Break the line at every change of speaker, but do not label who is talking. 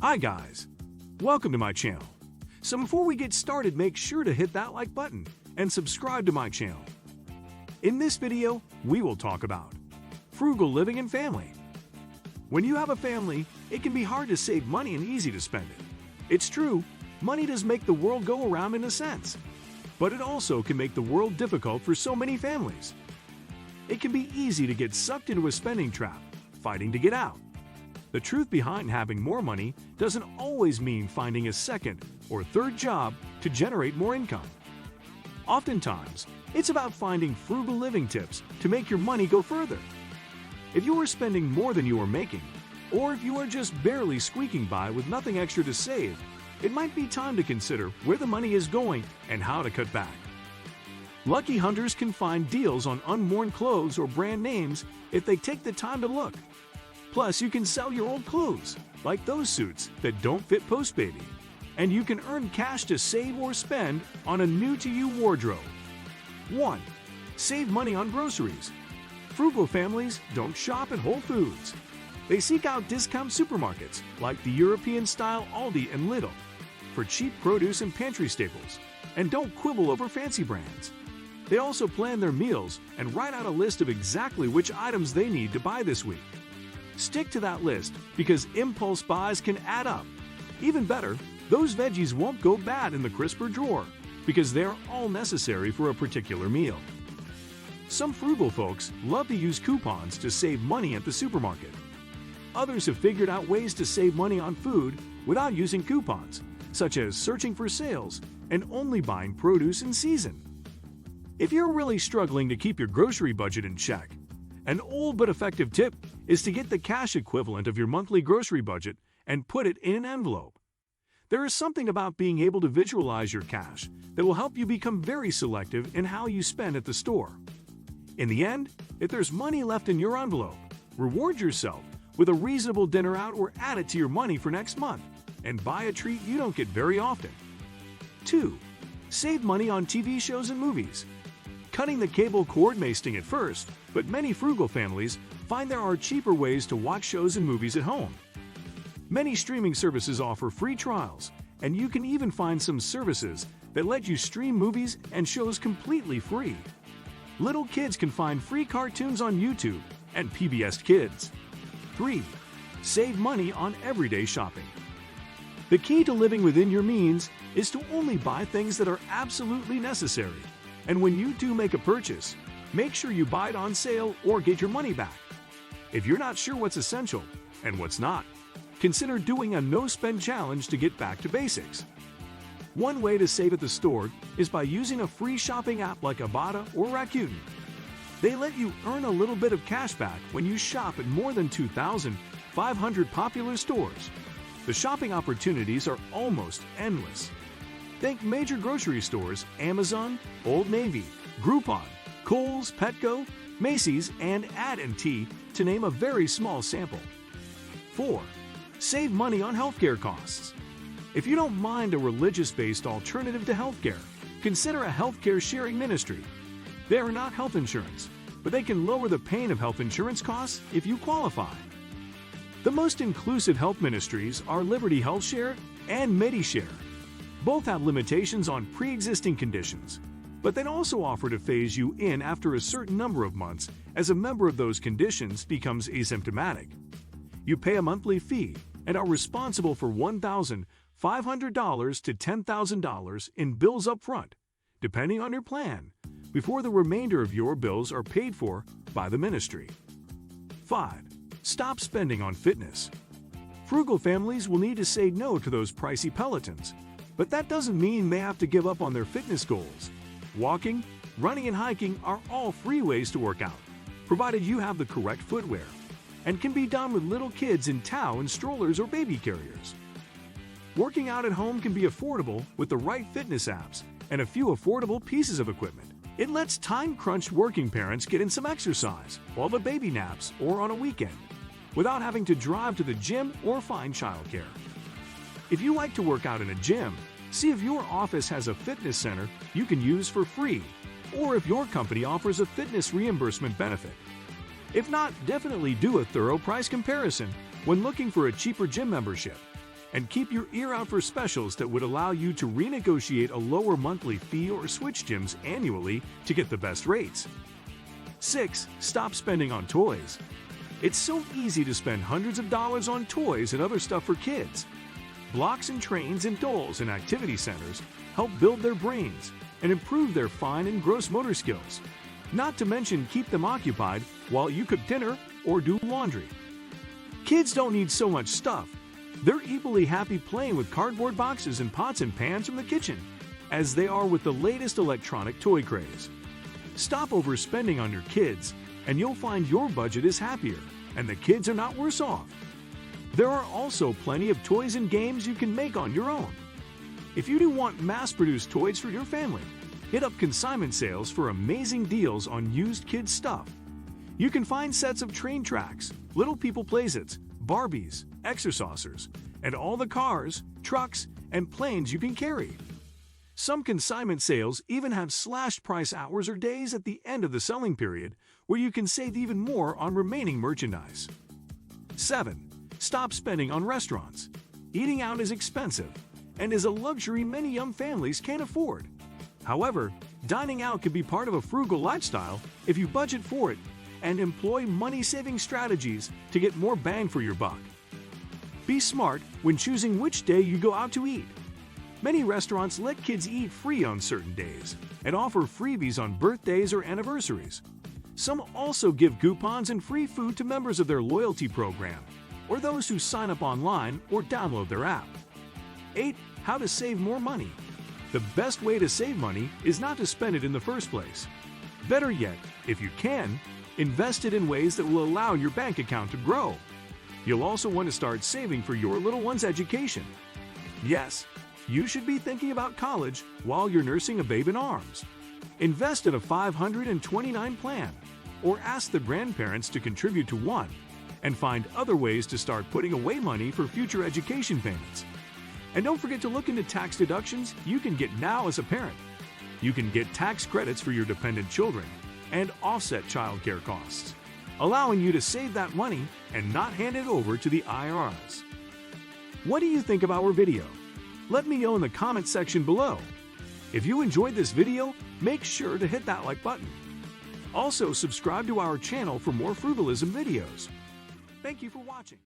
Hi guys, welcome to my channel. So before we get started, make sure to hit that like button and subscribe to my channel. In this video, we will talk about frugal living and family. When you have a family, it can be hard to save money and easy to spend it. It's true, money does make the world go around in a sense, but it also can make the world difficult for so many families. It can be easy to get sucked into a spending trap, fighting to get out. The truth behind having more money doesn't always mean finding a second or third job to generate more income. Oftentimes, it's about finding frugal living tips to make your money go further. If you are spending more than you are making, or if you are just barely squeaking by with nothing extra to save, it might be time to consider where the money is going and how to cut back. Lucky hunters can find deals on unworn clothes or brand names if they take the time to look. Plus, you can sell your old clothes, like those suits that don't fit post-baby. And you can earn cash to save or spend on a new-to-you wardrobe. 1. Save money on groceries. Frugal families don't shop at Whole Foods. They seek out discount supermarkets like the European-style Aldi and Lidl for cheap produce and pantry staples, and don't quibble over fancy brands. They also plan their meals and write out a list of exactly which items they need to buy this week. Stick to that list because impulse buys can add up. Even better, those veggies won't go bad in the crisper drawer because they're all necessary for a particular meal. Some frugal folks love to use coupons to save money at the supermarket. Others have figured out ways to save money on food without using coupons, such as searching for sales and only buying produce in season. If you're really struggling to keep your grocery budget in check, an old but effective tip is to get the cash equivalent of your monthly grocery budget and put it in an envelope. There is something about being able to visualize your cash that will help you become very selective in how you spend at the store. In the end, if there's money left in your envelope, reward yourself with a reasonable dinner out or add it to your money for next month and buy a treat you don't get very often. 2. Save money on TV shows and movies. Cutting the cable cord may sting at first, but many frugal families find there are cheaper ways to watch shows and movies at home. Many streaming services offer free trials, and you can even find some services that let you stream movies and shows completely free. Little kids can find free cartoons on YouTube and PBS Kids. 3. Save money on everyday shopping. The key to living within your means is to only buy things that are absolutely necessary. And when you do make a purchase, make sure you buy it on sale or get your money back. If you're not sure what's essential and what's not, consider doing a no-spend challenge to get back to basics. One way to save at the store is by using a free shopping app like Ibotta or Rakuten. They let you earn a little bit of cash back when you shop at more than 2,500 popular stores. The shopping opportunities are almost endless. Think major grocery stores, Amazon, Old Navy, Groupon, Kohl's, Petco, Macy's, and Add&T, to name a very small sample. 4. Save money on healthcare costs. If you don't mind a religious-based alternative to healthcare, consider a healthcare sharing ministry. They are not health insurance, but they can lower the pain of health insurance costs if you qualify. The most inclusive health ministries are Liberty HealthShare and MediShare. Both have limitations on pre-existing conditions, but they also offer to phase you in after a certain number of months as a member of those conditions becomes asymptomatic. You pay a monthly fee and are responsible for $1,500 to $10,000 in bills up front, depending on your plan, before the remainder of your bills are paid for by the ministry. 5. Stop spending on fitness. Frugal families will need to say no to those pricey Pelotons, but that doesn't mean they have to give up on their fitness goals. Walking, running, and hiking are all free ways to work out, provided you have the correct footwear, and can be done with little kids in tow and strollers or baby carriers. Working out at home can be affordable with the right fitness apps and a few affordable pieces of equipment. It lets time-crunched working parents get in some exercise while the baby naps or on a weekend, without having to drive to the gym or find childcare. If you like to work out in a gym, see if your office has a fitness center you can use for free, or if your company offers a fitness reimbursement benefit. If not, definitely do a thorough price comparison when looking for a cheaper gym membership. And keep your ear out for specials that would allow you to renegotiate a lower monthly fee or switch gyms annually to get the best rates. 6. Stop spending on toys. It's so easy to spend hundreds of dollars on toys and other stuff for kids. Blocks and trains and dolls in activity centers help build their brains and improve their fine and gross motor skills. Not to mention keep them occupied while you cook dinner or do laundry. Kids don't need so much stuff. They're equally happy playing with cardboard boxes and pots and pans from the kitchen as they are with the latest electronic toy craze. Stop overspending on your kids and you'll find your budget is happier and the kids are not worse off. There are also plenty of toys and games you can make on your own. If you do want mass-produced toys for your family, hit up consignment sales for amazing deals on used kids' stuff. You can find sets of train tracks, Little People Playsets, Barbies, Exercisers, and all the cars, trucks, and planes you can carry. Some consignment sales even have slashed price hours or days at the end of the selling period where you can save even more on remaining merchandise. 7. Stop spending on restaurants. Eating out is expensive and is a luxury many young families can't afford. However, dining out can be part of a frugal lifestyle if you budget for it and employ money-saving strategies to get more bang for your buck. Be smart when choosing which day you go out to eat. Many restaurants let kids eat free on certain days and offer freebies on birthdays or anniversaries. Some also give coupons and free food to members of their loyalty program or those who sign up online or download their app. 8. How to save more money. The best way to save money is not to spend it in the first place. Better yet, if you can, invest it in ways that will allow your bank account to grow. You'll also want to start saving for your little one's education. Yes, you should be thinking about college while you're nursing a babe in arms. Invest in a 529 plan, or ask the grandparents to contribute to one, and find other ways to start putting away money for future education payments. And don't forget to look into tax deductions you can get now as a parent. You can get tax credits for your dependent children and offset childcare costs, allowing you to save that money and not hand it over to the IRS. What do you think of our video? Let me know in the comment section below. If you enjoyed this video, make sure to hit that like button. Also, subscribe to our channel for more frugalism videos. Thank you for watching.